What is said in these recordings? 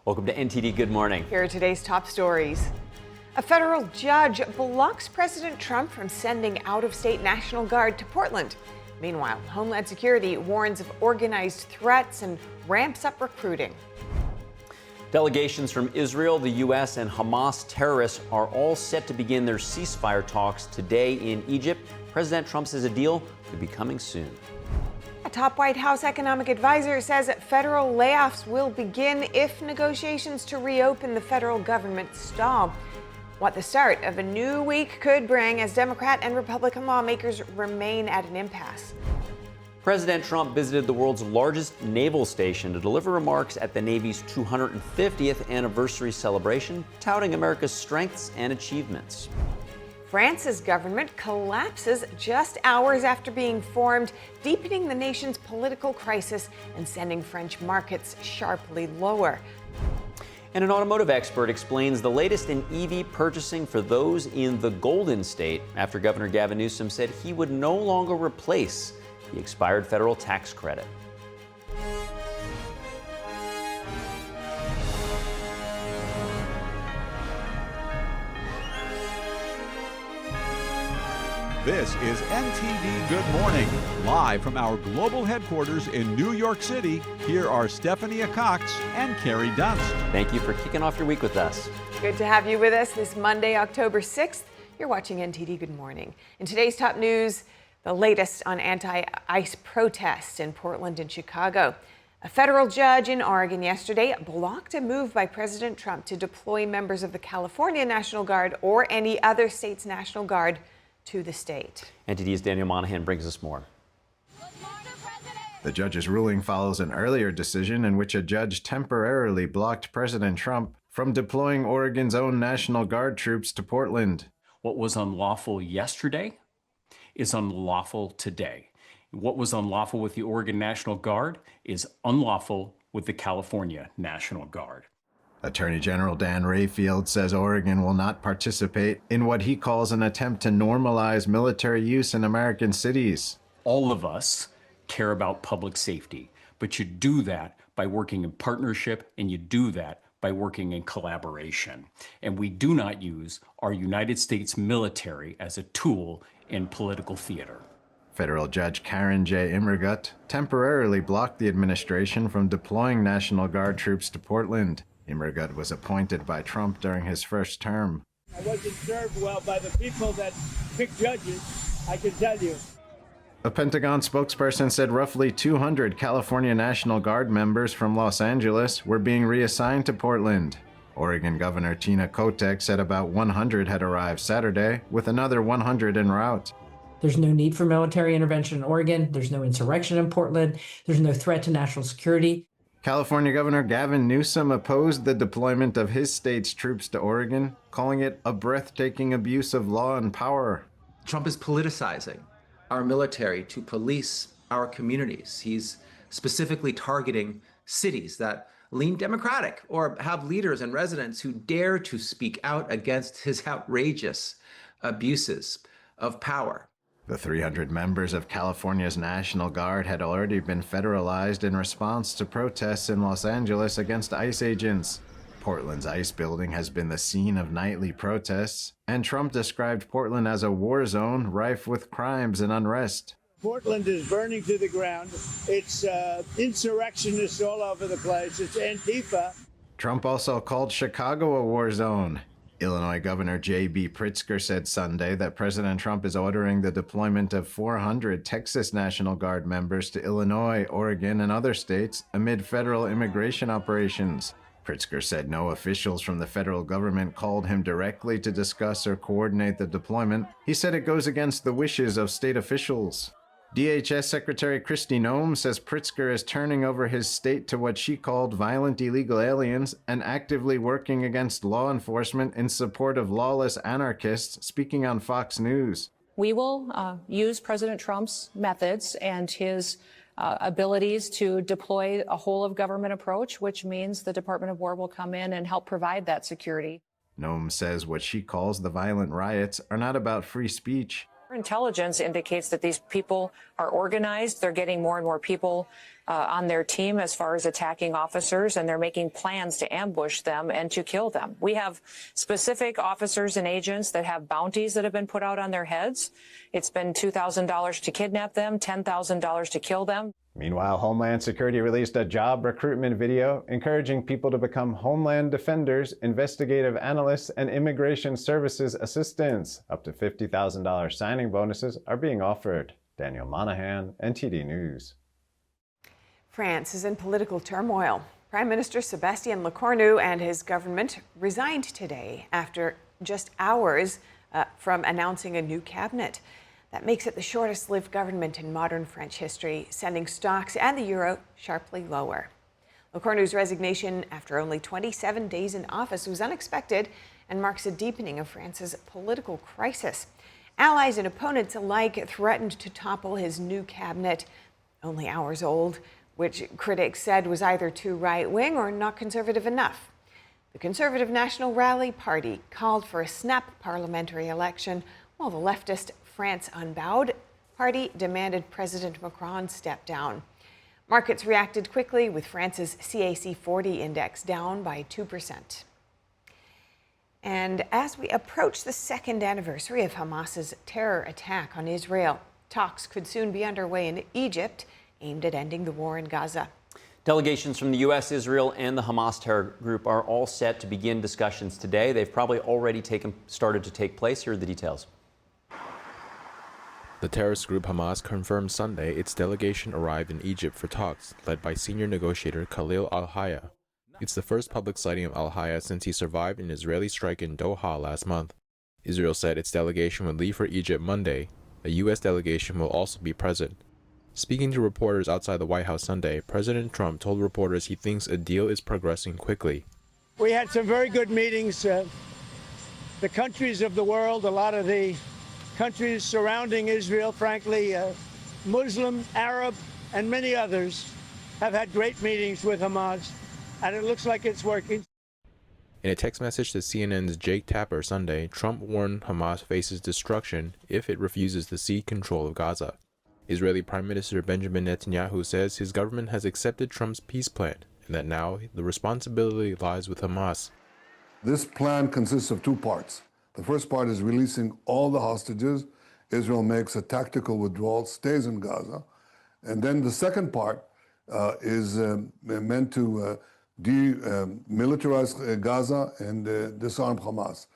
Welcome to NTD Good Morning. Here are today's top stories. A federal judge blocks President Trump from sending out-of-state National Guard to Portland. Meanwhile, Homeland Security warns of organized threats and ramps up recruiting. Delegations from Israel, the U.S., and Hamas terrorists are all set to begin their ceasefire talks today in Egypt. President Trump says a deal could be coming soon. A top White House economic advisor says federal layoffs will begin if negotiations to reopen the federal government stall. What the start of a new week could bring as Democrat and Republican lawmakers remain at an impasse. President Trump visited the world's largest naval station to deliver remarks at the Navy's 250th anniversary celebration, touting America's strengths and achievements. France's government collapses just hours after being formed, deepening the nation's political crisis and sending French markets sharply lower. And an automotive expert explains the latest in EV purchasing for those in the Golden State after Governor Gavin Newsom said he would no longer replace the expired federal tax credit. This is NTD Good Morning, live from our global headquarters in New York City. Here are Stephanie Cox and Carrie Dunst. Thank you for kicking off your week with us. Good to have you with us this Monday, October 6th. You're watching NTD Good Morning. In today's top news, the latest on anti-ICE protests in Portland and Chicago. A federal judge in Oregon yesterday blocked a move by President Trump to deploy members of the California National Guard or any other state's National Guard to the state. NTD's Daniel Monahan brings us more. The judge's ruling follows an earlier decision in which a judge temporarily blocked President Trump from deploying Oregon's own National Guard troops to Portland. What was unlawful yesterday is unlawful today. What was unlawful with the Oregon National Guard is unlawful with the California National Guard. Attorney General Dan Rayfield says Oregon will not participate in what he calls an attempt to normalize military use in American cities. All of us care about public safety, but you do that by working in partnership, and you do that by working in collaboration. And we do not use our United States military as a tool in political theater. Federal Judge Karen J. Immergut temporarily blocked the administration from deploying National Guard troops to Portland. Immergut was appointed by Trump during his first term. I wasn't served well by the people that pick judges, I can tell you. A Pentagon spokesperson said roughly 200 California National Guard members from Los Angeles were being reassigned to Portland. Oregon Governor Tina Kotek said about 100 had arrived Saturday, with another 100 en route. There's no need for military intervention in Oregon. There's no insurrection in Portland. There's no threat to national security. California Governor Gavin Newsom opposed the deployment of his state's troops to Oregon, calling it a breathtaking abuse of law and power. Trump is politicizing our military to police our communities. He's specifically targeting cities that lean Democratic or have leaders and residents who dare to speak out against his outrageous abuses of power. The 300 members of California's National Guard had already been federalized in response to protests in Los Angeles against ICE agents. Portland's ICE building has been the scene of nightly protests, and Trump described Portland as a war zone rife with crimes and unrest. Portland is burning to the ground. It's insurrectionists all over the place. It's Antifa. Trump also called Chicago a war zone. Illinois Governor J.B. Pritzker said Sunday that President Trump is ordering the deployment of 400 Texas National Guard members to Illinois, Oregon, and other states amid federal immigration operations. Pritzker said no officials from the federal government called him directly to discuss or coordinate the deployment. He said it goes against the wishes of state officials. DHS Secretary Kristi Noem says Pritzker is turning over his state to what she called violent illegal aliens and actively working against law enforcement in support of lawless anarchists, speaking on Fox News. We will use President Trump's methods and his abilities to deploy a whole-of-government approach, which means the Department of War will come in and help provide that security. Noem says what she calls the violent riots are not about free speech. Intelligence indicates that these people are organized. They're getting more and more people on their team as far as attacking officers, and they're making plans to ambush them and to kill them. We have specific officers and agents that have bounties that have been put out on their heads. It's been $2,000 to kidnap them, $10,000 to kill them. Meanwhile, Homeland Security released a job recruitment video encouraging people to become Homeland Defenders, investigative analysts, and immigration services assistants. Up to $50,000 signing bonuses are being offered. Daniel Monahan, NTD News. France is in political turmoil. Prime Minister Sébastien Lecornu and his government resigned today after just hours from announcing a new cabinet. That makes it the shortest-lived government in modern French history, sending stocks and the euro sharply lower. Lecornu's resignation after only 27 days in office was unexpected and marks a deepening of France's political crisis. Allies and opponents alike threatened to topple his new cabinet, only hours old, which critics said was either too right-wing or not conservative enough. The Conservative National Rally Party called for a snap parliamentary election, while the leftist France Unbowed party demanded President Macron step down. Markets reacted quickly, with France's CAC 40 index down by 2%. And as we approach the second anniversary of Hamas's terror attack on Israel, talks could soon be underway in Egypt aimed at ending the war in Gaza. Delegations from the U.S., Israel, and the Hamas terror group are all set to begin discussions today. They've probably already started to take place. Here are the details. The terrorist group Hamas confirmed Sunday its delegation arrived in Egypt for talks, led by senior negotiator Khalil al-Hayya. It's the first public sighting of al-Hayya since he survived an Israeli strike in Doha last month. Israel said its delegation would leave for Egypt Monday. A U.S. delegation will also be present. Speaking to reporters outside the White House Sunday, President Trump told reporters he thinks a deal is progressing quickly. We had some very good meetings. The countries of the world, a lot of the countries surrounding Israel, frankly, Muslim, Arab, and many others have had great meetings with Hamas, and it looks like it's working. In a text message to CNN's Jake Tapper Sunday, Trump warned Hamas faces destruction if it refuses to cede control of Gaza. Israeli Prime Minister Benjamin Netanyahu says his government has accepted Trump's peace plan and that now the responsibility lies with Hamas. This plan consists of two parts. The first part is releasing all the hostages. Israel makes a tactical withdrawal, stays in Gaza. And then the second part is meant to demilitarize Gaza and disarm Hamas.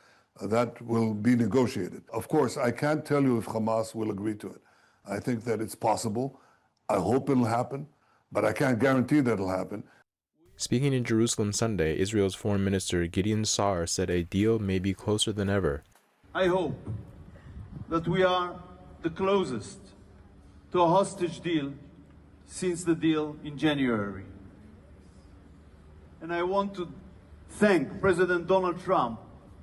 That will be negotiated. Of course, I can't tell you if Hamas will agree to it. I think that it's possible. I hope it'll happen, but I can't guarantee that it'll happen. Speaking in Jerusalem Sunday, Israel's Foreign Minister Gideon Sa'ar said a deal may be closer than ever. I hope that we are the closest to a hostage deal since the deal in January. And I want to thank President Donald Trump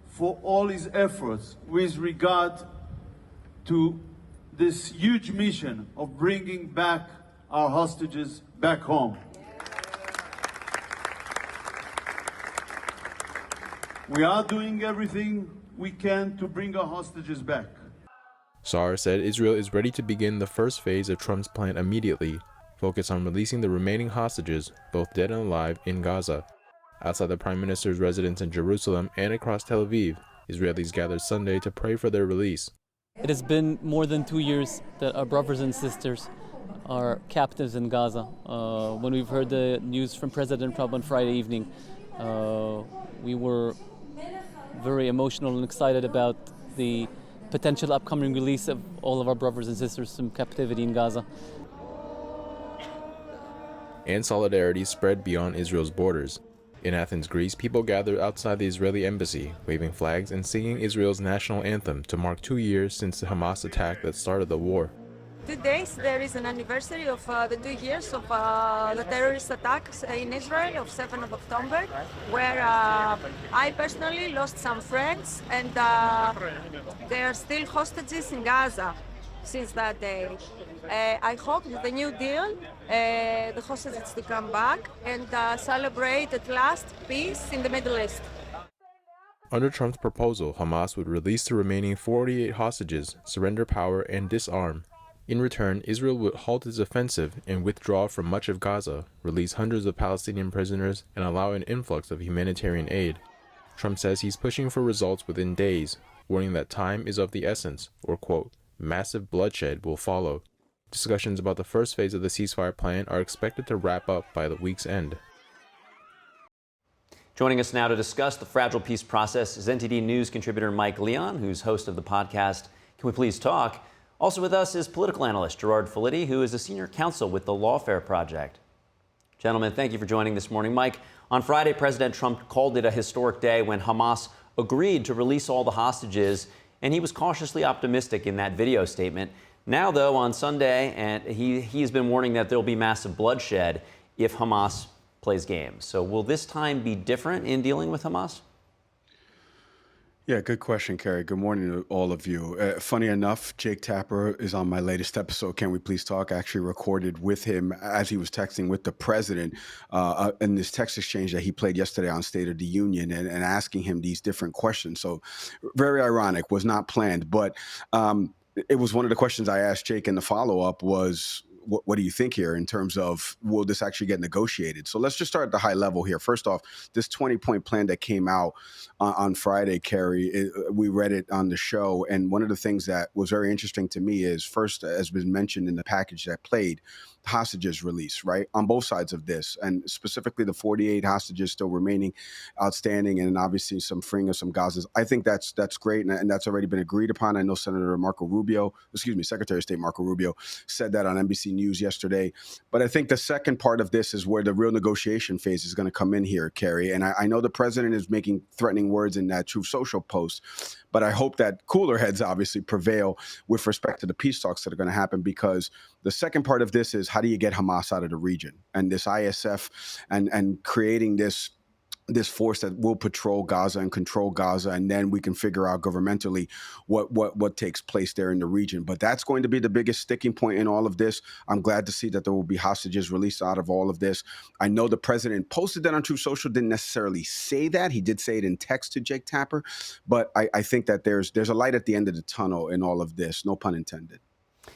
for all his efforts with regard to this huge mission of bringing back our hostages back home. We are doing everything we can to bring our hostages back. Sa'ar said Israel is ready to begin the first phase of Trump's plan immediately, focused on releasing the remaining hostages, both dead and alive, in Gaza. Outside the Prime Minister's residence in Jerusalem and across Tel Aviv, Israelis gathered Sunday to pray for their release. It has been more than 2 years that our brothers and sisters are captives in Gaza. When we've heard the news from President Trump on Friday evening, we were very emotional and excited about the potential upcoming release of all of our brothers and sisters from captivity in Gaza. And solidarity spread beyond Israel's borders. In Athens, Greece, people gathered outside the Israeli embassy, waving flags and singing Israel's national anthem to mark 2 years since the Hamas attack that started the war. Today there is an anniversary of the 2 years of the terrorist attacks in Israel of 7th of October, where I personally lost some friends, and there are still hostages in Gaza since that day. I hope with the new deal, the hostages to come back and celebrate at last peace in the Middle East. Under Trump's proposal, Hamas would release the remaining 48 hostages, surrender power, and disarm. In return, Israel would halt its offensive and withdraw from much of Gaza, release hundreds of Palestinian prisoners, and allow an influx of humanitarian aid. Trump says he's pushing for results within days, warning that time is of the essence, or quote, massive bloodshed will follow. Discussions about the first phase of the ceasefire plan are expected to wrap up by the week's end. Joining us now to discuss the fragile peace process is NTD News contributor Mike Leon, who's host of the podcast Can We Please Talk? Also with us is political analyst Gerard Filitti, who is a senior counsel with the Lawfare Project. Gentlemen, thank you for joining this morning. Mike, on Friday, President Trump called it a historic day when Hamas agreed to release all the hostages, and he was cautiously optimistic in that video statement. Now, though, on Sunday, and he's been warning that there'll be massive bloodshed if Hamas plays games. So will this time be different in dealing with Hamas? Yeah, good question, Kerry. Good morning to all of you. Funny enough, Jake Tapper is on my latest episode, Can We Please Talk? I actually recorded with him as he was texting with the president in this text exchange that he played yesterday on State of the Union and asking him these different questions. So very ironic, was not planned. But it was one of the questions I asked Jake in the follow-up was, what do you think here in terms of will this actually get negotiated? So let's just start at the high level here. First off, this 20-point plan that came out on Friday, Kerry, we read it on the show. And one of the things that was very interesting to me is first, as been mentioned in the package that played, hostages release, right, on both sides of this, and specifically the 48 hostages still remaining outstanding, and obviously some freeing of some Gazans. I think that's great, and that's already been agreed upon. I know Secretary of State Marco Rubio said that on NBC News yesterday. But I think the second part of this is where the real negotiation phase is going to come in here, Kerry. And I know the president is making threatening words in that Truth Social post, but I hope that cooler heads obviously prevail with respect to the peace talks that are going to happen, because the second part of this is how do you get Hamas out of the region, and this ISF and creating this force that will patrol Gaza and control Gaza, and then we can figure out governmentally what takes place there in the region. But that's going to be the biggest sticking point in all of this. I'm glad to see that there will be hostages released out of all of this. I know the president posted that on Truth Social, didn't necessarily say that. He did say it in text to Jake Tapper, but I think that there's a light at the end of the tunnel in all of this, no pun intended.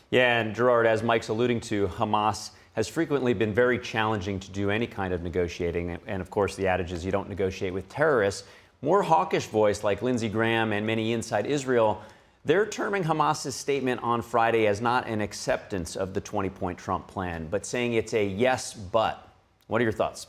Yeah, and Gerard, as Mike's alluding to, Hamas has frequently been very challenging to do any kind of negotiating. And of course, the adage is you don't negotiate with terrorists. More hawkish voice like Lindsey Graham and many inside Israel, they're terming Hamas's statement on Friday as not an acceptance of the 20-point Trump plan, but saying it's a yes, but. What are your thoughts?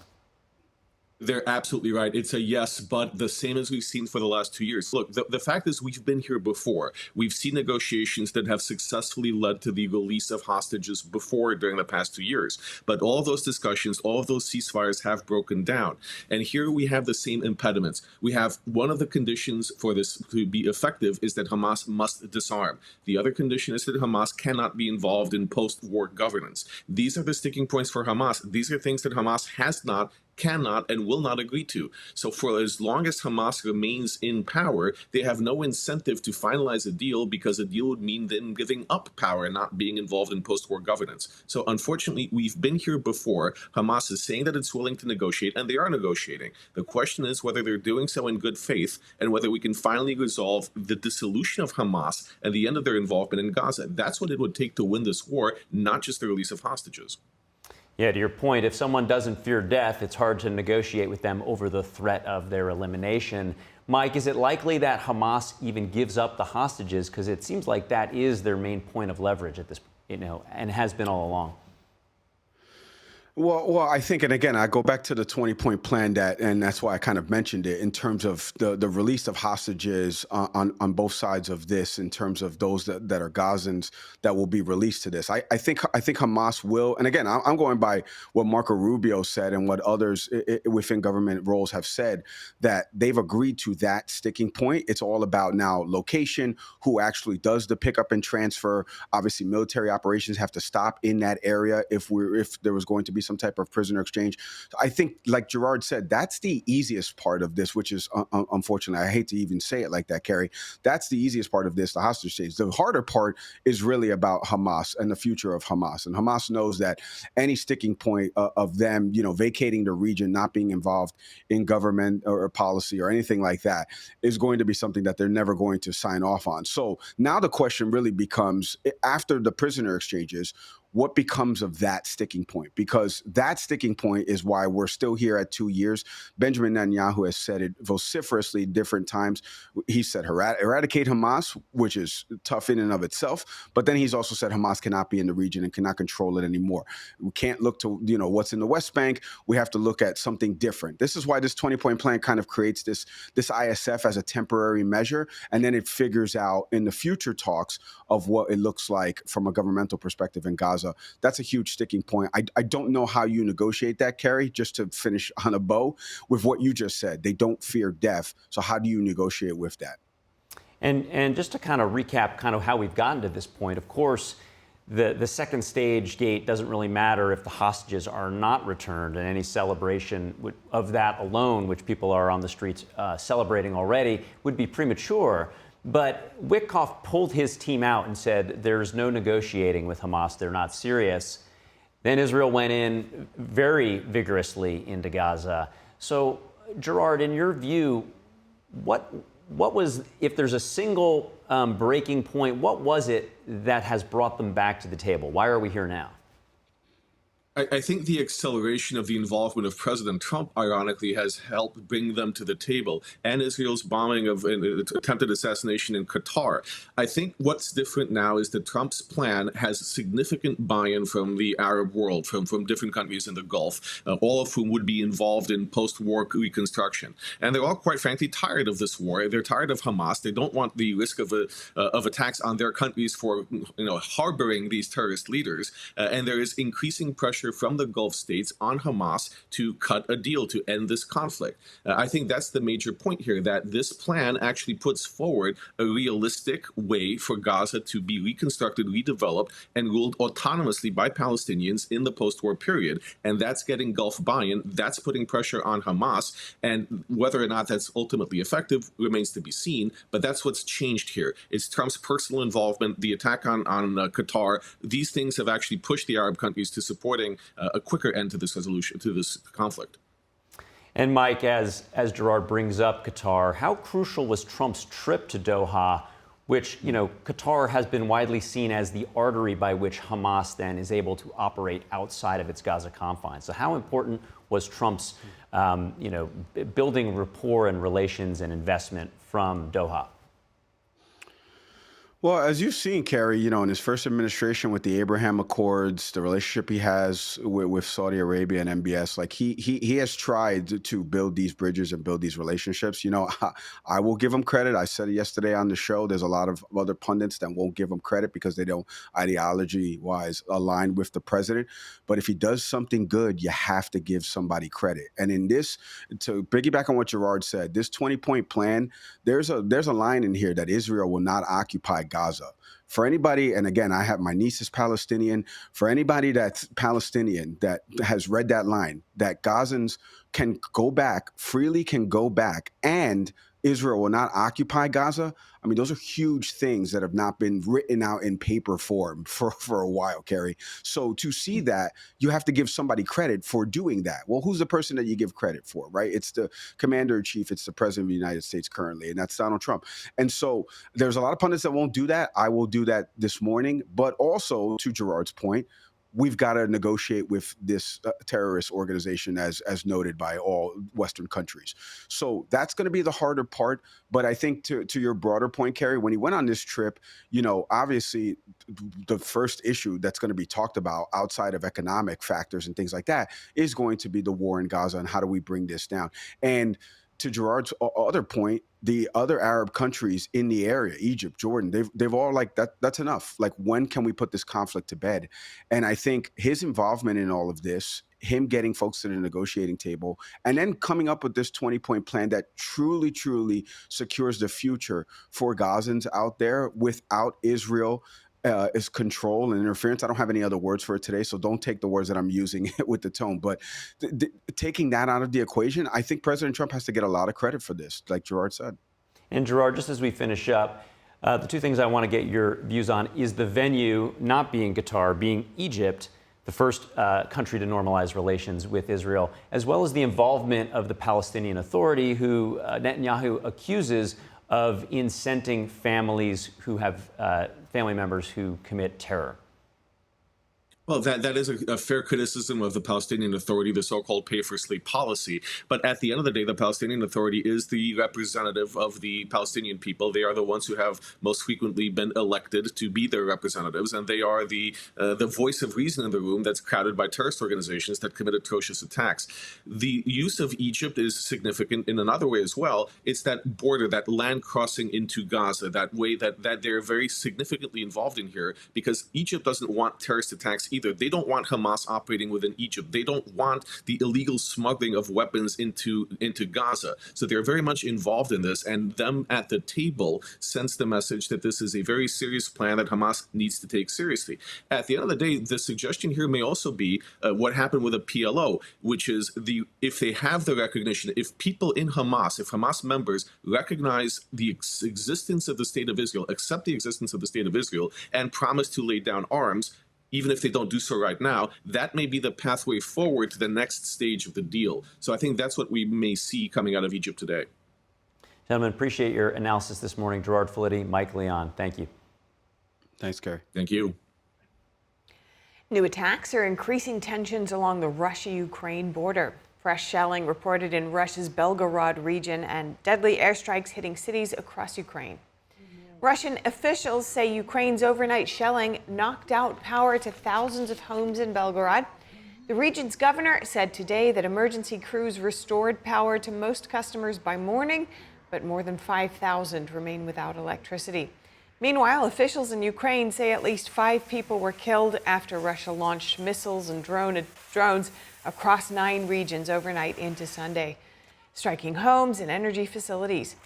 They're absolutely right. It's a yes, but the same as we've seen for the last 2 years. Look, the fact is we've been here before. We've seen negotiations that have successfully led to the release of hostages before during the past 2 years. But all of those discussions, all of those ceasefires have broken down. And here we have the same impediments. We have one of the conditions for this to be effective is that Hamas must disarm. The other condition is that Hamas cannot be involved in post-war governance. These are the sticking points for Hamas. These are things that Hamas has not, cannot, and will not agree to. So for as long as Hamas remains in power, they have no incentive to finalize a deal, because a deal would mean them giving up power and not being involved in post-war governance. So unfortunately, we've been here before. Hamas is saying that it's willing to negotiate, and they are negotiating. The question is whether they're doing so in good faith, and whether we can finally resolve the dissolution of Hamas and the end of their involvement in Gaza. That's what it would take to win this war, not just the release of hostages. Yeah, to your point, if someone doesn't fear death, it's hard to negotiate with them over the threat of their elimination. Mike, is it likely that Hamas even gives up the hostages? Because it seems like that is their main point of leverage at this, and has been all along. Well, I think, and again, I go back to the 20-point plan and that's why I kind of mentioned it in terms of the release of hostages on both sides of this, in terms of those that are Gazans that will be released to this. I think Hamas will, and again, I'm going by what Marco Rubio said and what others within government roles have said, that they've agreed to that sticking point. It's all about now location, who actually does the pickup and transfer. Obviously, military operations have to stop in that area if there was going to be some type of prisoner exchange. I think, like Gerard said, that's the easiest part of this, which is unfortunately, I hate to even say it like that, Carrie. That's the easiest part of this, the hostage exchange. The harder part is really about Hamas and the future of Hamas. And Hamas knows that any sticking point of them, vacating the region, not being involved in government or policy or anything like that is going to be something that they're never going to sign off on. So now the question really becomes, after the prisoner exchanges, what becomes of that sticking point? Because that sticking point is why we're still here at 2 years. Benjamin Netanyahu has said it vociferously different times. He said eradicate Hamas, which is tough in and of itself. But then he's also said Hamas cannot be in the region and cannot control it anymore. We can't look to what's in the West Bank. We have to look at something different. This is why this 20-point plan kind of creates this ISF as a temporary measure, and then it figures out in the future talks of what it looks like from a governmental perspective in Gaza. That's a huge sticking point. I don't know how you negotiate that, Carrie, just to finish on a bow with what you just said. They don't fear death. So how do you negotiate with that? And just to kind of recap kind of how we've gotten to this point, of course, the second stage gate doesn't really matter if the hostages are not returned, and any celebration of that alone, which people are on the streets celebrating already, would be premature. But Witkoff pulled his team out and said there's no negotiating with Hamas. They're not serious. Then Israel went in very vigorously into Gaza. So, Gerard, in your view, what was, if there's a single breaking point, what was it that has brought them back to the table? Why are we here now? I think the acceleration of the involvement of President Trump, ironically, has helped bring them to the table, and Israel's bombing of attempted assassination in Qatar. I think what's different now is that Trump's plan has significant buy-in from the Arab world, from different countries in the Gulf, all of whom would be involved in post-war reconstruction. And they're all, quite frankly, tired of this war. They're tired of Hamas. They don't want the risk of attacks on their countries for harboring these terrorist leaders. And there is increasing pressure from the Gulf states on Hamas to cut a deal to end this conflict. I think that's the major point here, that this plan actually puts forward a realistic way for Gaza to be reconstructed, redeveloped, and ruled autonomously by Palestinians in the post-war period. And that's getting Gulf buy-in. That's putting pressure on Hamas. And whether or not that's ultimately effective remains to be seen. But that's what's changed here. It's Trump's personal involvement, the attack on Qatar. These things have actually pushed the Arab countries to supporting a quicker end to this resolution, to this conflict. And Mike, as Gerard brings up Qatar, how crucial was Trump's trip to Doha, which, Qatar has been widely seen as the artery by which Hamas then is able to operate outside of its Gaza confines. So how important was Trump's, building rapport and relations and investment from Doha? Well, as you've seen, Kerry, in his first administration with the Abraham Accords, the relationship he has with Saudi Arabia and MBS, like he has tried to build these bridges and build these relationships. I will give him credit. I said it yesterday on the show. There's a lot of other pundits that won't give him credit because they don't ideology-wise align with the president. But if he does something good, you have to give somebody credit. And in this, to piggyback on what Gerard said, this 20-point plan, there's a line in here that Israel will not occupy Gaza. For anybody, and again, I have my niece is Palestinian. For anybody that's Palestinian that has read that line, that Gazans can go back, freely can go back, and Israel will not occupy Gaza. I mean, those are huge things that have not been written out in paper form for a while, Kerry. So to see that, you have to give somebody credit for doing that. Well, who's the person that you give credit for, right? It's the commander-in-chief. It's the president of the United States currently, and that's Donald Trump. And so there's a lot of pundits that won't do that. I will do that this morning. But also, to Gerard's point, we've got to negotiate with this terrorist organization, as noted by all Western countries. So that's going to be the harder part. But I think to your broader point, Kerry, when he went on this trip, obviously the first issue that's going to be talked about outside of economic factors and things like that is going to be the war in Gaza and how do we bring this down. And to Gerard's other point, the other Arab countries in the area, Egypt, Jordan, they've all like, that's enough. Like, when can we put this conflict to bed? And I think his involvement in all of this, him getting folks to the negotiating table, and then coming up with this 20-point plan that truly, truly secures the future for Gazans out there without Israel is control and interference. I don't have any other words for it today, so don't take the words that I'm using with the tone. But taking that out of the equation, I think President Trump has to get a lot of credit for this, like Gerard said. And Gerard, just as we finish up, the two things I want to get your views on is the venue not being Qatar, being Egypt, the first country to normalize relations with Israel, as well as the involvement of the Palestinian Authority, who Netanyahu accuses of incenting families who have family members who commit terror. Well, that is a fair criticism of the Palestinian Authority, the so-called pay-for-sleep policy. But at the end of the day, the Palestinian Authority is the representative of the Palestinian people. They are the ones who have most frequently been elected to be their representatives, and they are the voice of reason in the room that's crowded by terrorist organizations that commit atrocious attacks. The use of Egypt is significant in another way as well. It's that border, that land crossing into Gaza, that way that they're very significantly involved in here, because Egypt doesn't want terrorist attacks either. They don't want Hamas operating within Egypt. They don't want the illegal smuggling of weapons into Gaza. So they're very much involved in this, and them at the table sends the message that this is a very serious plan that Hamas needs to take seriously. At the end of the day, the suggestion here may also be what happened with a PLO, which is if they have the recognition, if people in Hamas, if Hamas members recognize the existence of the State of Israel, accept the existence of the State of Israel, and promise to lay down arms, even if they don't do so right now, that may be the pathway forward to the next stage of the deal. So I think that's what we may see coming out of Egypt today. Gentlemen, appreciate your analysis this morning. Gerard Filitti, Mike Leon, thank you. Thanks, Kerry. Thank you. New attacks are increasing tensions along the Russia-Ukraine border. Fresh shelling reported in Russia's Belgorod region and deadly airstrikes hitting cities across Ukraine. Russian officials say Ukraine's overnight shelling knocked out power to thousands of homes in Belgorod. The region's governor said today that emergency crews restored power to most customers by morning, but more than 5,000 remain without electricity. Meanwhile, officials in Ukraine say at least 5 people were killed after Russia launched missiles and drones across 9 regions overnight into Sunday, striking homes and energy facilities.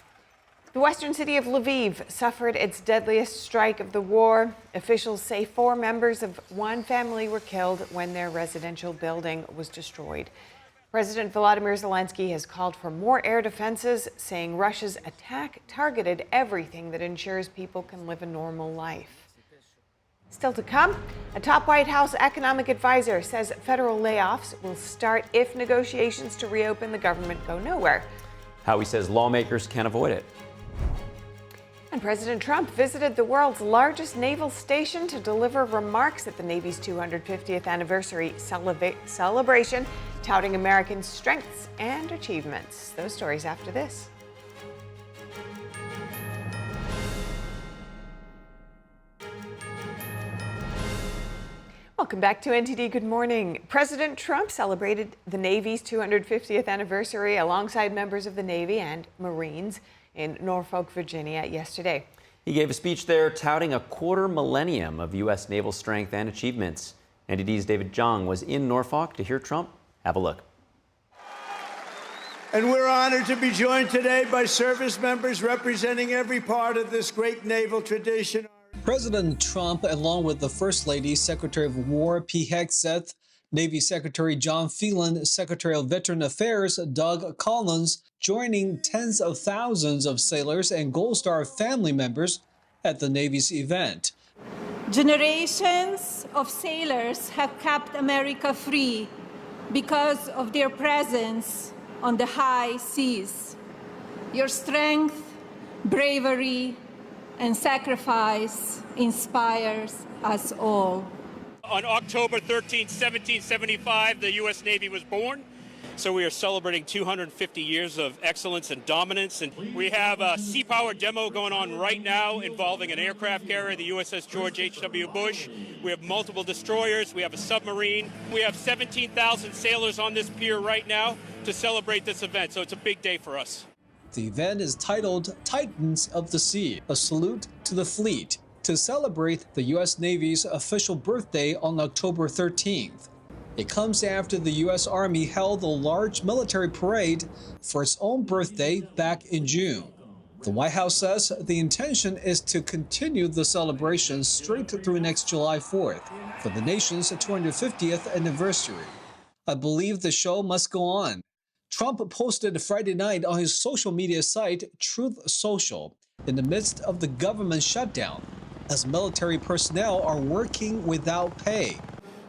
The western city of Lviv suffered its deadliest strike of the war. Officials say 4 members of one family were killed when their residential building was destroyed. President Volodymyr Zelensky has called for more air defenses, saying Russia's attack targeted everything that ensures people can live a normal life. Still to come, a top White House economic advisor says federal layoffs will start if negotiations to reopen the government go nowhere. Howie says lawmakers can avoid it. And President Trump visited the world's largest naval station to deliver remarks at the Navy's 250th anniversary celebration, touting American strengths and achievements. Those stories after this. Welcome back to NTD Good Morning. President Trump celebrated the Navy's 250th anniversary alongside members of the Navy and Marines in Norfolk, Virginia yesterday. He gave a speech there touting a quarter millennium of U.S. naval strength and achievements. NTD's David Jung was in Norfolk to hear Trump. Have a look. And we're honored to be joined today by service members representing every part of this great naval tradition. President Trump, along with the First Lady, Secretary of War Pete Hegseth, Navy Secretary John Phelan, Secretary of Veteran Affairs Doug Collins, joining tens of thousands of sailors and Gold Star family members at the Navy's event. Generations of sailors have kept America free because of their presence on the high seas. Your strength, bravery, and sacrifice inspires us all. On October 13, 1775, the U.S. Navy was born. So we are celebrating 250 years of excellence and dominance. And we have a sea power demo going on right now involving an aircraft carrier, the USS George H.W. Bush. We have multiple destroyers. We have a submarine. We have 17,000 sailors on this pier right now to celebrate this event. So it's a big day for us. The event is titled Titans of the Sea, a salute to the fleet, to celebrate the U.S. Navy's official birthday on October 13th. It comes after the U.S. Army held a large military parade for its own birthday back in June. The White House says the intention is to continue the celebration straight through next July 4th for the nation's 250th anniversary. I believe the show must go on. Trump posted Friday night on his social media site, Truth Social, in the midst of the government shutdown, as military personnel are working without pay.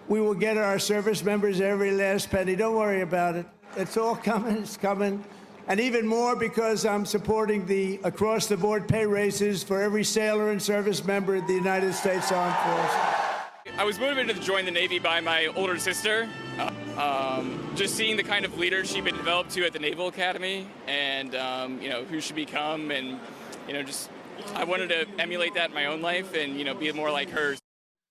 We will get our service members every last penny. Don't worry about it. It's all coming. It's coming. And even more because I'm supporting the across-the-board pay raises for every sailor and service member of the United States Armed Forces. I was motivated to join the Navy by my older sister. Just seeing the kind of leader she'd been developed to at the Naval Academy and, who she become and, I wanted to emulate that in my own life and, be more like her.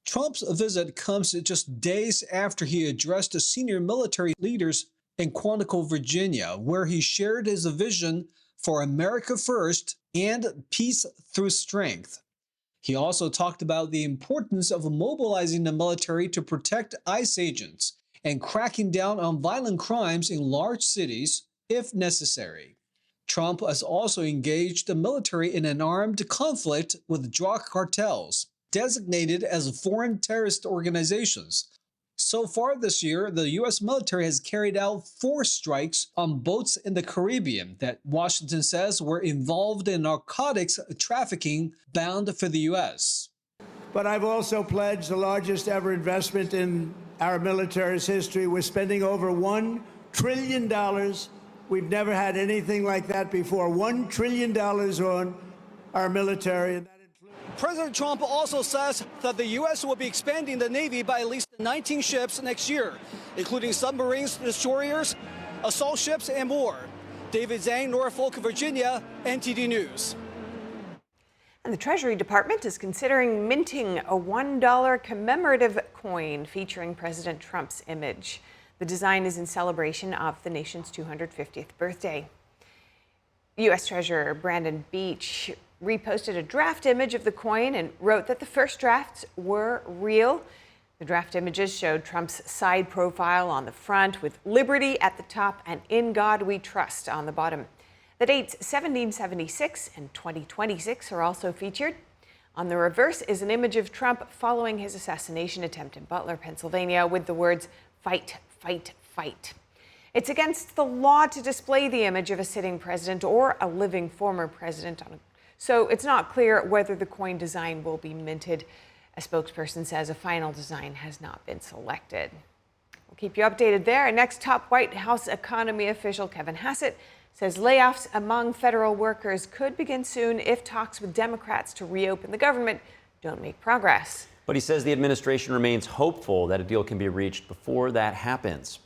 Trump's visit comes just days after he addressed the senior military leaders in Quantico, Virginia, where he shared his vision for America first and peace through strength. He also talked about the importance of mobilizing the military to protect ICE agents and cracking down on violent crimes in large cities if necessary. Trump has also engaged the military in an armed conflict with drug cartels, designated as foreign terrorist organizations. So far this year, the U.S. military has carried out 4 strikes on boats in the Caribbean that Washington says were involved in narcotics trafficking bound for the U.S. But I've also pledged the largest ever investment in our military's history. We're spending over $1 trillion. We've never had anything like that before. $1 trillion on our military. President Trump also says that the U.S. will be expanding the Navy by at least 19 ships next year, including submarines, destroyers, assault ships, and more. David Zhang, Norfolk, Virginia, NTD News. And the Treasury Department is considering minting a $1 commemorative coin featuring President Trump's image. The design is in celebration of the nation's 250th birthday. U.S. Treasurer Brandon Beach reposted a draft image of the coin and wrote that the first drafts were real. The draft images showed Trump's side profile on the front with liberty at the top and in God we trust on the bottom. The dates 1776 and 2026 are also featured. On the reverse is an image of Trump following his assassination attempt in Butler, Pennsylvania, with the words, "Fight, fight, fight." It's against the law to display the image of a sitting president or a living former president on a So it's not clear whether the coin design will be minted. A spokesperson says a final design has not been selected. We'll keep you updated there. And next, top White House economy official Kevin Hassett says layoffs among federal workers could begin soon if talks with Democrats to reopen the government don't make progress. But he says the administration remains hopeful that a deal can be reached before that happens.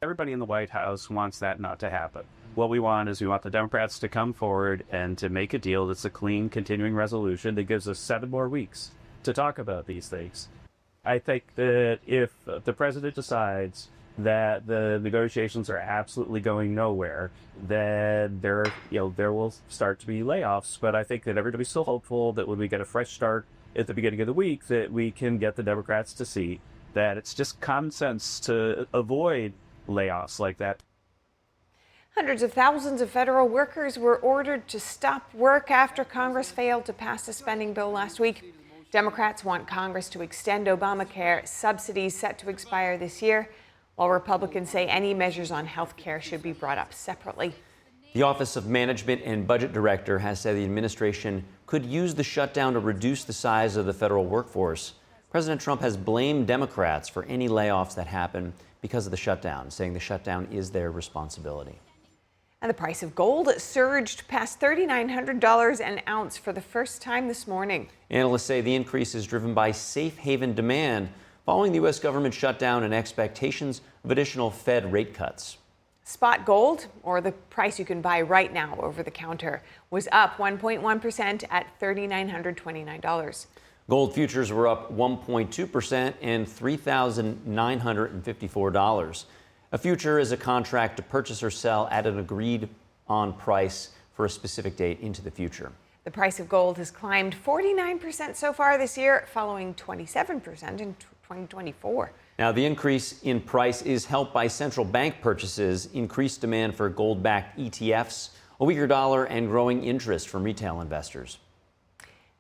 Everybody in the White House wants that not to happen. What we want is we want the Democrats to come forward and to make a deal that's a clean, continuing resolution that gives us 7 more weeks to talk about these things. I think that if the president decides that the negotiations are absolutely going nowhere, then there will start to be layoffs. But I think that everybody's still hopeful that when we get a fresh start at the beginning of the week, that we can get the Democrats to see that it's just common sense to avoid layoffs like that. Hundreds of thousands of federal workers were ordered to stop work after Congress failed to pass a spending bill last week. Democrats want Congress to extend Obamacare subsidies set to expire this year, while Republicans say any measures on health care should be brought up separately. The Office of Management and Budget Director has said the administration could use the shutdown to reduce the size of the federal workforce. President Trump has blamed Democrats for any layoffs that happen because of the shutdown, saying the shutdown is their responsibility. And the price of gold surged past $3,900 an ounce for the first time this morning. Analysts say the increase is driven by safe haven demand following the U.S. government shutdown and expectations of additional Fed rate cuts. Spot gold, or the price you can buy right now over the counter, was up 1.1% at $3,929. Gold futures were up 1.2% and $3,954. A future is a contract to purchase or sell at an agreed-on price for a specific date into the future. The price of gold has climbed 49% so far this year, following 27% in 2024. Now, the increase in price is helped by central bank purchases, increased demand for gold-backed ETFs, a weaker dollar, and growing interest from retail investors.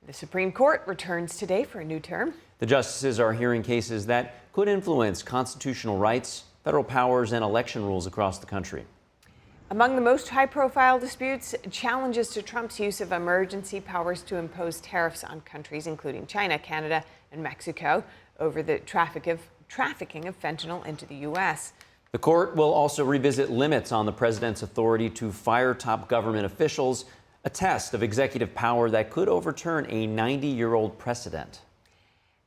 The Supreme Court returns today for a new term. The justices are hearing cases that could influence constitutional rights, federal powers, and election rules across the country. Among the most high-profile disputes, challenges to Trump's use of emergency powers to impose tariffs on countries including China, Canada, and Mexico over the trafficking of fentanyl into the U.S. The court will also revisit limits on the president's authority to fire top government officials, a test of executive power that could overturn a 90-year-old precedent.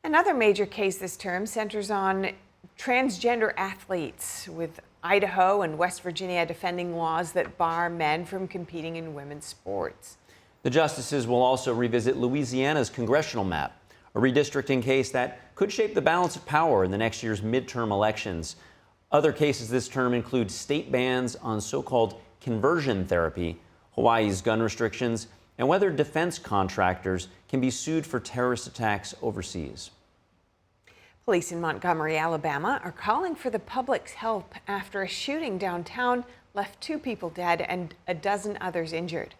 Another major case this term centers on transgender athletes, with Idaho and West Virginia defending laws that bar men from competing in women's sports. The justices will also revisit Louisiana's congressional map, a redistricting case that could shape the balance of power in the next year's midterm elections. Other cases this term include state bans on so-called conversion therapy, Hawaii's gun restrictions, and whether defense contractors can be sued for terrorist attacks overseas. Police in Montgomery, Alabama, are calling for the public's help after a shooting downtown left 2 people dead and a dozen others injured.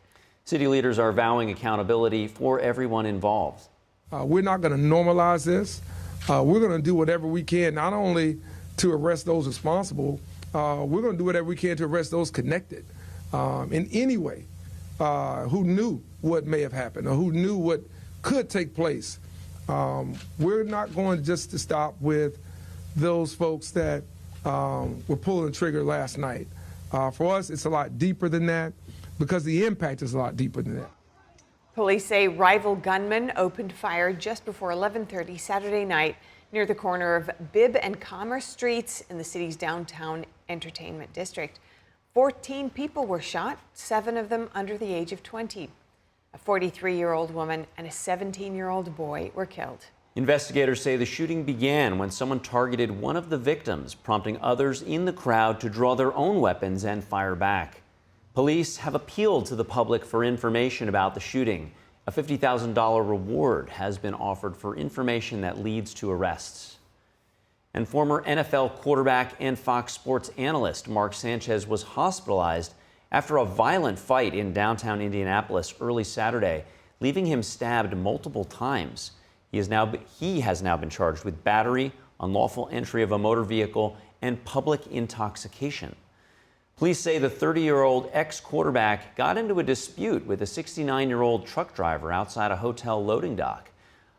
City leaders are vowing accountability for everyone involved. We're not going to normalize this. We're going to do whatever we can, not only to arrest those responsible, we're going to do whatever we can to arrest those connected in any way, who knew what may have happened or who knew what could take place. We're not going just to stop with those folks that were pulling the trigger last night. For us, it's a lot deeper than that because the impact is a lot deeper than that. Police say rival gunmen opened fire just before 11:30 Saturday night near the corner of Bibb and Commerce Streets in the city's downtown entertainment district. 14 people were shot, 7 of them under the age of 20. A 43-year-old woman and a 17-year-old boy were killed. Investigators say the shooting began when someone targeted one of the victims, prompting others in the crowd to draw their own weapons and fire back. Police have appealed to the public for information about the shooting. A $50,000 reward has been offered for information that leads to arrests. And former NFL quarterback and Fox Sports analyst Mark Sanchez was hospitalized after a violent fight in downtown Indianapolis early Saturday, leaving him stabbed multiple times. He has now been charged with battery, unlawful entry of a motor vehicle, and public intoxication. Police say the 30-year-old ex-quarterback got into a dispute with a 69-year-old truck driver outside a hotel loading dock.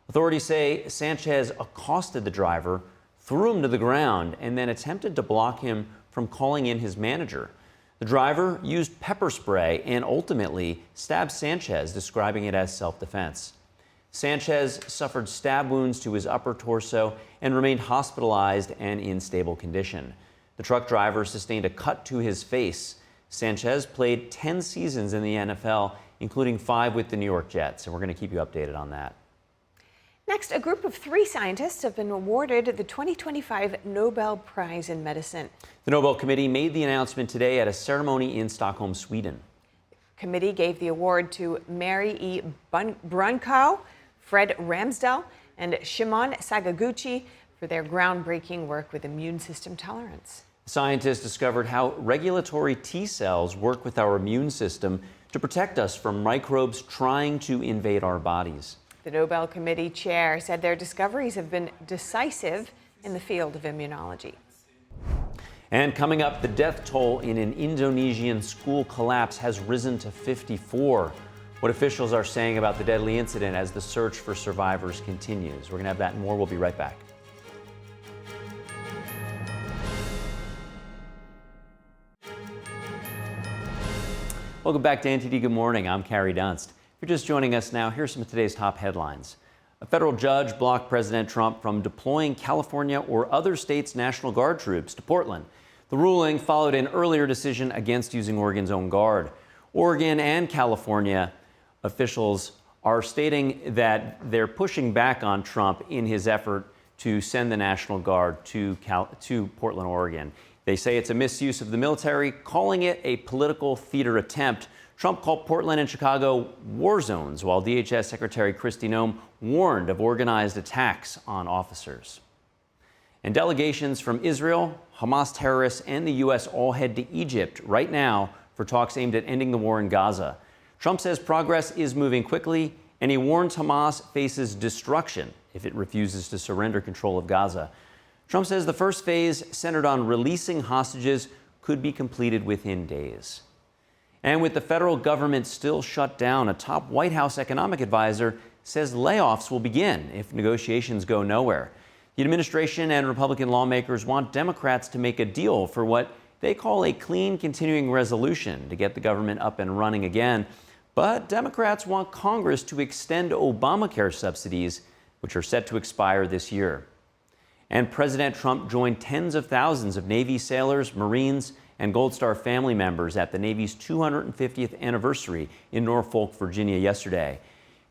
Authorities say Sanchez accosted the driver, threw him to the ground, and then attempted to block him from calling in his manager. The driver used pepper spray and ultimately stabbed Sanchez, describing it as self-defense. Sanchez suffered stab wounds to his upper torso and remained hospitalized and in stable condition. The truck driver sustained a cut to his face. Sanchez played 10 seasons in the NFL, including 5 with the New York Jets, and we're going to keep you updated on that. Next, a group of 3 scientists have been awarded the 2025 Nobel Prize in Medicine. The Nobel Committee made the announcement today at a ceremony in Stockholm, Sweden. The committee gave the award to Mary E. Brunkow, Fred Ramsdell, and Shimon Sakaguchi for their groundbreaking work with immune system tolerance. Scientists discovered how regulatory T cells work with our immune system to protect us from microbes trying to invade our bodies. The Nobel Committee chair said their discoveries have been decisive in the field of immunology. And coming up, the death toll in an Indonesian school collapse has risen to 54. What officials are saying about the deadly incident as the search for survivors continues. We're going to have that and more. We'll be right back. Welcome back to NTD Good Morning. I'm Carrie Dunst. If you're just joining us now, here's some of today's top headlines. A federal judge blocked President Trump from deploying California or other states' National Guard troops to Portland. The ruling followed an earlier decision against using Oregon's own Guard. Oregon and California officials are stating that they're pushing back on Trump in his effort to send the National Guard to Portland, Oregon. They say it's a misuse of the military, calling it a political theater attempt. Trump called Portland and Chicago war zones, while DHS Secretary Kristi Noem warned of organized attacks on officers. And delegations from Israel, Hamas terrorists, and the U.S. all head to Egypt right now for talks aimed at ending the war in Gaza. Trump says progress is moving quickly, and he warns Hamas faces destruction if it refuses to surrender control of Gaza. Trump says the first phase, centered on releasing hostages, could be completed within days. And with the federal government still shut down, a top White House economic advisor says layoffs will begin if negotiations go nowhere. The administration and Republican lawmakers want Democrats to make a deal for what they call a clean continuing resolution to get the government up and running again. But Democrats want Congress to extend Obamacare subsidies, which are set to expire this year. And President Trump joined tens of thousands of Navy sailors, Marines, and Gold Star family members at the Navy's 250th anniversary in Norfolk, Virginia yesterday.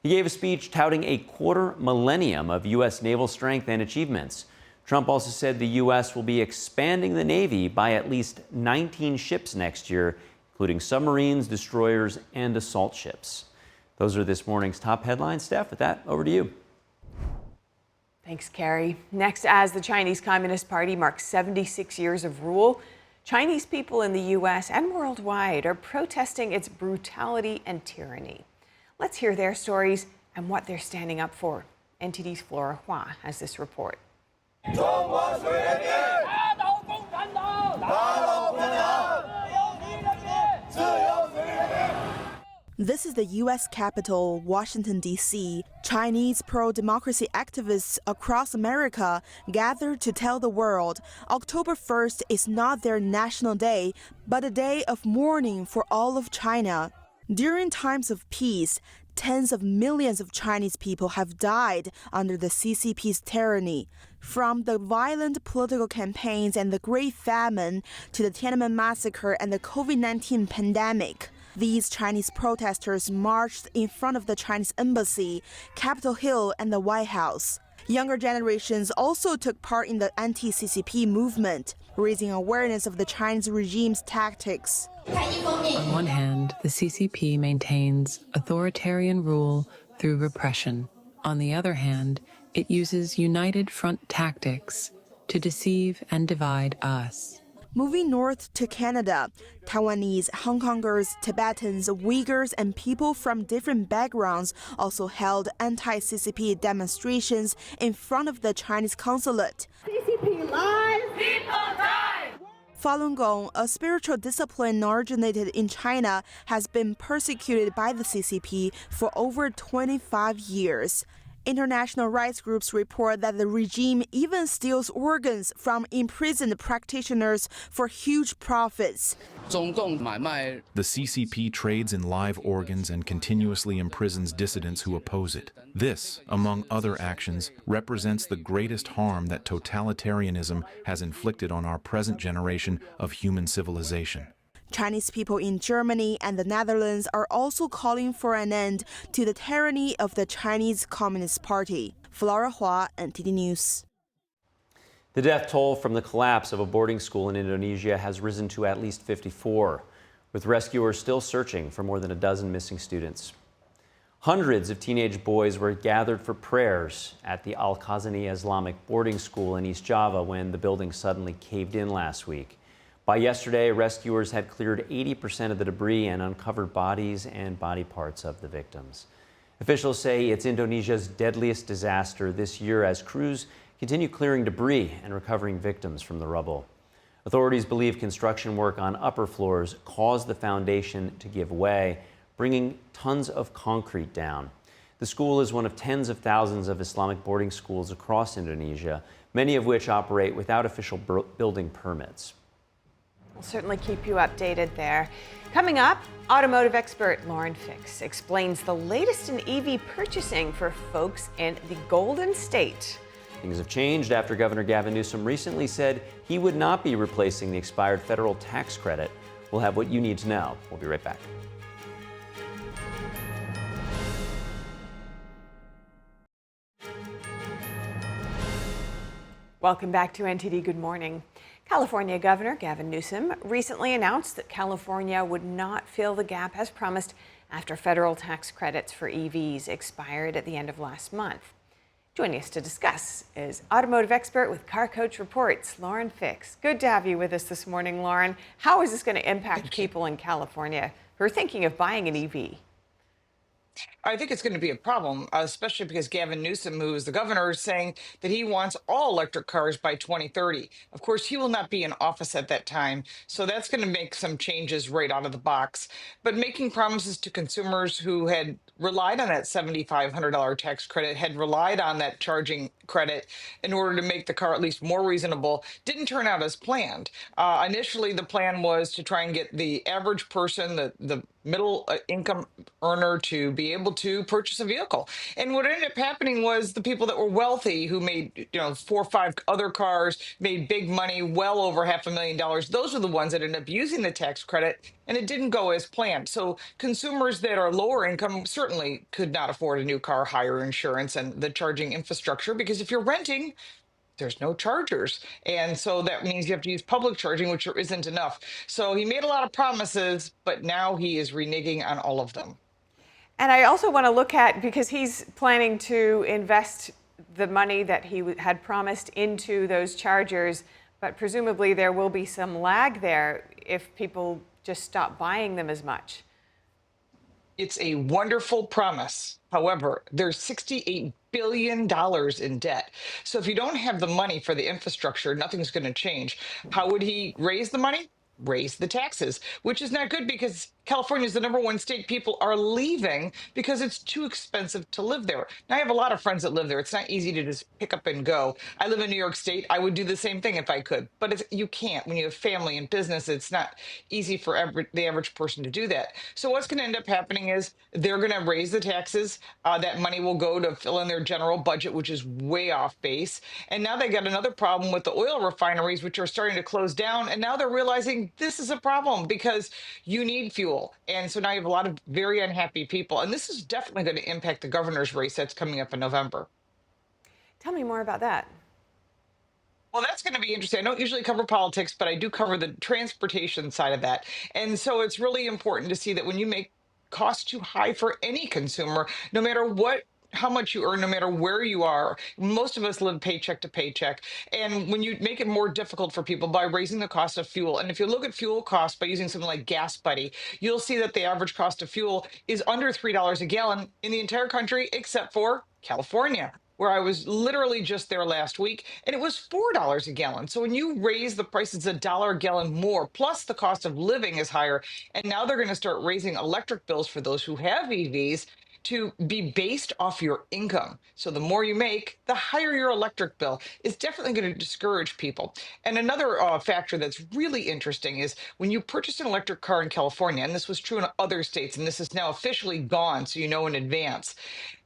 He gave a speech touting a quarter millennium of U.S. naval strength and achievements. Trump also said the U.S. will be expanding the Navy by at least 19 ships next year, including submarines, destroyers, and assault ships. Those are this morning's top headlines. Steph, with that, over to you. Thanks, Carrie. Next, as the Chinese Communist Party marks 76 years of rule, Chinese people in the U.S. and worldwide are protesting its brutality and tyranny. Let's hear their stories and what they're standing up for. NTD's Flora Hua has this report. This is the U.S. Capitol, Washington, D.C. Chinese pro-democracy activists across America gathered to tell the world October 1st is not their national day, but a day of mourning for all of China. During times of peace, tens of millions of Chinese people have died under the CCP's tyranny. From the violent political campaigns and the Great Famine to the Tiananmen Massacre and the COVID-19 pandemic, these Chinese protesters marched in front of the Chinese embassy, Capitol Hill, and the White House. Younger generations also took part in the anti-CCP movement, raising awareness of the Chinese regime's tactics. On one hand, the CCP maintains authoritarian rule through repression. On the other hand, it uses united front tactics to deceive and divide us. Moving north to Canada, Taiwanese, Hong Kongers, Tibetans, Uyghurs, and people from different backgrounds also held anti-CCP demonstrations in front of the Chinese consulate. CCP lies, people die! Falun Gong, a spiritual discipline originated in China, has been persecuted by the CCP for over 25 years. International rights groups report that the regime even steals organs from imprisoned practitioners for huge profits. The CCP trades in live organs and continuously imprisons dissidents who oppose it. This, among other actions, represents the greatest harm that totalitarianism has inflicted on our present generation of human civilization. Chinese people in Germany and the Netherlands are also calling for an end to the tyranny of the Chinese Communist Party. Flora Hua, NTD News. The death toll from the collapse of a boarding school in Indonesia has risen to at least 54, with rescuers still searching for more than a dozen missing students. Hundreds of teenage boys were gathered for prayers at the Al-Khazani Islamic boarding school in East Java when the building suddenly caved in last week. By yesterday, rescuers had cleared 80% of the debris and uncovered bodies and body parts of the victims. Officials say it's Indonesia's deadliest disaster this year as crews continue clearing debris and recovering victims from the rubble. Authorities believe construction work on upper floors caused the foundation to give way, bringing tons of concrete down. The school is one of tens of thousands of Islamic boarding schools across Indonesia, many of which operate without official building permits. We'll certainly keep you updated there. Coming up, automotive expert Lauren Fix explains the latest in EV purchasing for folks in the Golden State. Things have changed after Governor Gavin Newsom recently said he would not be replacing the expired federal tax credit. We'll have what you need to know. We'll be right back. Welcome back to NTD Good Morning. California Governor Gavin Newsom recently announced that California would not fill the gap as promised after federal tax credits for EVs expired at the end of last month. Joining us to discuss is automotive expert with Car Coach Reports, Lauren Fix. Good to have you with us this morning, Lauren. How is this going to impact people in California who are thinking of buying an EV? I think it's going to be a problem, especially because Gavin Newsom, who is the governor, is saying that he wants all electric cars by 2030. Of course, he will not be in office at that time, so that's going to make some changes right out of the box. But making promises to consumers who had relied on that $7,500 tax credit, had relied on that charging credit in order to make the car at least more reasonable, didn't turn out as planned. Initially, the plan was to try and get the average person, the middle income earner, to be able to purchase a vehicle. And what ended up happening was the people that were wealthy, who made 4 or 5 other cars, made big money, well over $500,000. Those are the ones that ended up using the tax credit, and it didn't go as planned. So consumers that are lower income certainly could not afford a new car, higher insurance, and the charging infrastructure, because if you're renting, there's no chargers. And so that means you have to use public charging, which isn't enough. So he made a lot of promises, but now he is reneging on all of them. And I also want to look at, because he's planning to invest the money that he had promised into those chargers, but presumably there will be some lag there if people just stop buying them as much. It's a wonderful promise. However, there's $68 billion in debt. So if you don't have the money for the infrastructure, nothing's going to change. How would he raise the money? Raise the taxes, which is not good because California is the #1 state people are leaving because it's too expensive to live there. Now, I have a lot of friends that live there. It's not easy to just pick up and go. I live in New York State. I would do the same thing if I could, but you can't. When you have family and business, it's not easy for the average person to do that. So what's going to end up happening is they're going to raise the taxes. That money will go to fill in their general budget, which is way off base. And now they got another problem with the oil refineries, which are starting to close down. And now they're realizing this is a problem because you need fuel. And so now you have a lot of very unhappy people. And this is definitely going to impact the governor's race that's coming up in November. Tell me more about that. Well, that's going to be interesting. I don't usually cover politics, but I do cover the transportation side of that. And so it's really important to see that when you make costs too high for any consumer, no matter how much you earn, no matter where you are. Most of us live paycheck to paycheck. And when you make it more difficult for people by raising the cost of fuel, and if you look at fuel costs by using something like Gas Buddy, you'll see that the average cost of fuel is under $3 a gallon in the entire country, except for California, where I was literally just there last week, and it was $4 a gallon. So when you raise the prices $1 a gallon more, plus the cost of living is higher, and now they're going to start raising electric bills for those who have EVs to be based off your income. So the more you make, the higher your electric bill. Is definitely going to discourage people. And another factor that's really interesting is when you purchase an electric car in California, and this was true in other states, and this is now officially gone, so you know in advance,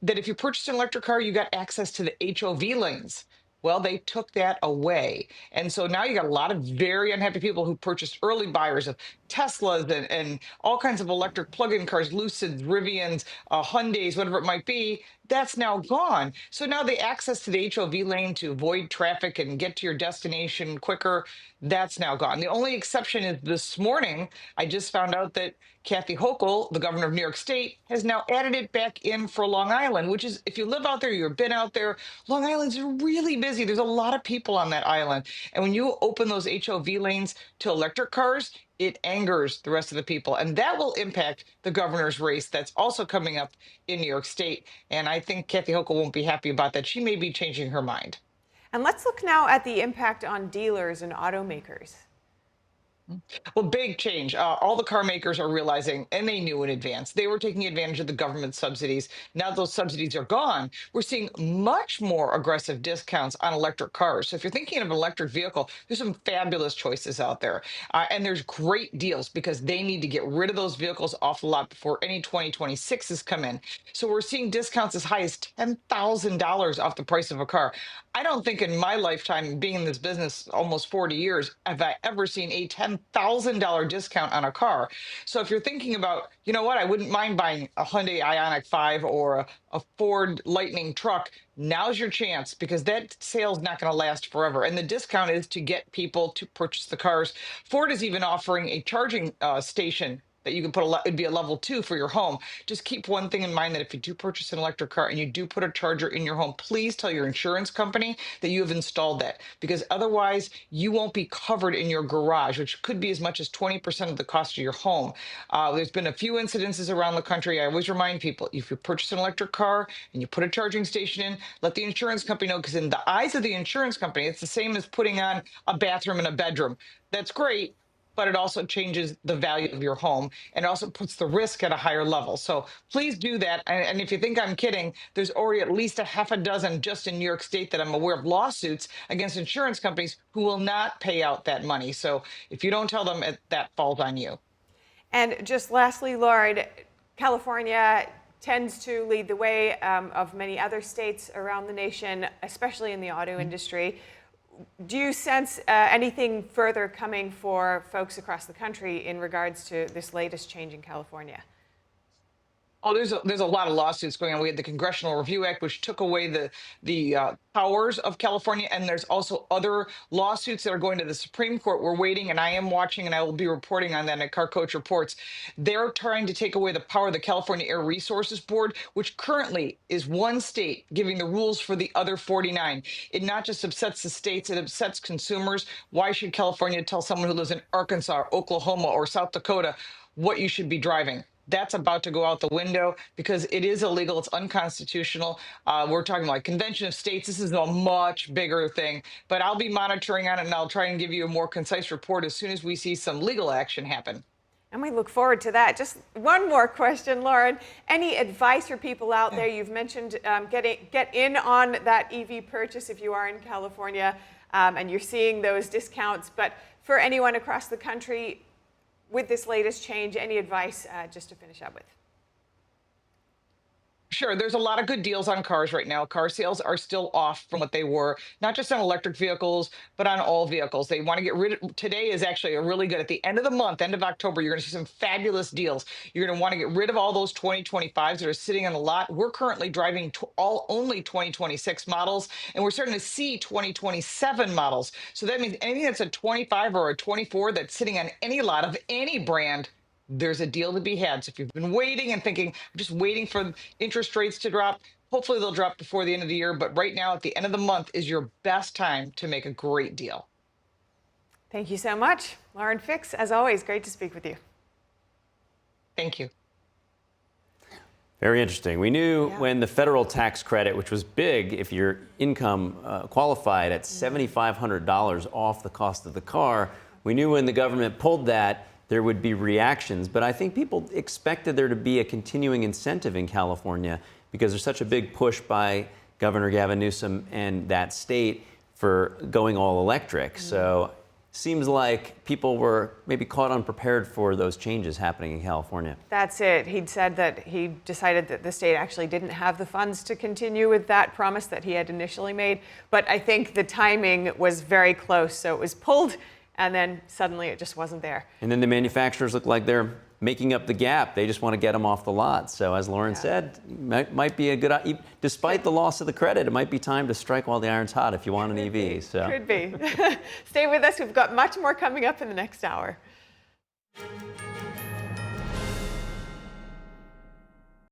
that if you purchased an electric car, you got access to the HOV lanes. Well, they took that away. And so now you got a lot of very unhappy people who purchased early buyers of Teslas and all kinds of electric plug-in cars, Lucids, Rivians, Hyundais, whatever it might be. That's now gone. So now the access to the HOV lane to avoid traffic and get to your destination quicker, that's now gone. The only exception is this morning, I just found out that Kathy Hochul, the governor of New York State, has now added it back in for Long Island, which is, if you live out there, you've been out there, Long Island's really busy. There's a lot of people on that island. And when you open those HOV lanes to electric cars, it angers the rest of the people. And that will impact the governor's race that's also coming up in New York State. And I think Kathy Hochul won't be happy about that. She may be changing her mind. And let's look now at the impact on dealers and automakers. Well, big change. All the car makers are realizing, and they knew in advance, they were taking advantage of the government subsidies. Now those subsidies are gone. We're seeing much more aggressive discounts on electric cars. So if you're thinking of an electric vehicle, there's some fabulous choices out there. And there's great deals because they need to get rid of those vehicles off the lot before any 2026s come in. So we're seeing discounts as high as $10,000 off the price of a car. I don't think in my lifetime, being in this business almost 40 years, have I ever seen a $10,000 discount on a car. So if you're thinking about, you know what, I wouldn't mind buying a Hyundai Ioniq 5 or a Ford Lightning truck, now's your chance because that sale's not going to last forever. And the discount is to get people to purchase the cars. Ford is even offering a charging station that you can put it'd be a level 2 for your home. Just keep one thing in mind, that if you do purchase an electric car and you do put a charger in your home, please tell your insurance company that you have installed that, because otherwise you won't be covered in your garage, which could be as much as 20% of the cost of your home. There's been a few incidences around the country. I always remind people, if you purchase an electric car and you put a charging station in, let the insurance company know, because in the eyes of the insurance company, it's the same as putting on a bathroom in a bedroom. That's great, but it also changes the value of your home, and it also puts the risk at a higher level. So please do that. And if you think I'm kidding, there's already at least a half a dozen just in New York State that I'm aware of lawsuits against insurance companies who will not pay out that money. So if you don't tell them, that falls on you. And just lastly, Lauren, California tends to lead the way of many other states around the nation, especially in the auto industry. Do you sense anything further coming for folks across the country in regards to this latest change in California? Oh, there's a lot of lawsuits going on. We had the Congressional Review Act, which took away the powers of California, and there's also other lawsuits that are going to the Supreme Court. We're waiting, and I am watching, and I will be reporting on that at Car Coach Reports. They're trying to take away the power of the California Air Resources Board, which currently is one state giving the rules for the other 49. It not just upsets the states, it upsets consumers. Why should California tell someone who lives in Arkansas, Oklahoma, or South Dakota what you should be driving? That's about to go out the window because it is illegal. It's unconstitutional. We're talking like Convention of States. This is a much bigger thing, but I'll be monitoring on it, and I'll try and give you a more concise report as soon as we see some legal action happen. And we look forward to that. Just one more question, Lauren. Any advice for people out there? You've mentioned get in on that EV purchase if you are in California and you're seeing those discounts. But for anyone across the country, with this latest change, any advice just to finish up with? Sure, there's a lot of good deals on cars right now. Car sales are still off from what they were, not just on electric vehicles, but on all vehicles. They want to get rid of, today is actually a really good, at the end of the month, end of October, you're going to see some fabulous deals. You're going to want to get rid of all those 2025s that are sitting on the lot. We're currently driving only 2026 models, and we're starting to see 2027 models. So that means anything that's a 25 or a 24 that's sitting on any lot of any brand, there's a deal to be had. So if you've been waiting and thinking, I'm just waiting for interest rates to drop, hopefully they'll drop before the end of the year. But right now, at the end of the month, is your best time to make a great deal. Thank you so much. Lauren Fix, as always, great to speak with you. Thank you. Very interesting. We knew when the federal tax credit, which was big if your income qualified at $7,500 off the cost of the car, we knew when the government pulled that, there would be reactions. But I think people expected there to be a continuing incentive in California because there's such a big push by Governor Gavin Newsom and that state for going all electric. So seems like people were maybe caught unprepared for those changes happening in California. That's it. He'd said that he decided that the state actually didn't have the funds to continue with that promise that he had initially made. But I think the timing was very close. So it was pulled, and then suddenly it just wasn't there. And then the manufacturers look like they're making up the gap. They just want to get them off the lot. So as Lauren said, might be a good, despite the loss of the credit, it might be time to strike while the iron's hot if you want an EV. So. Could be. Stay with us. We've got much more coming up in the next hour.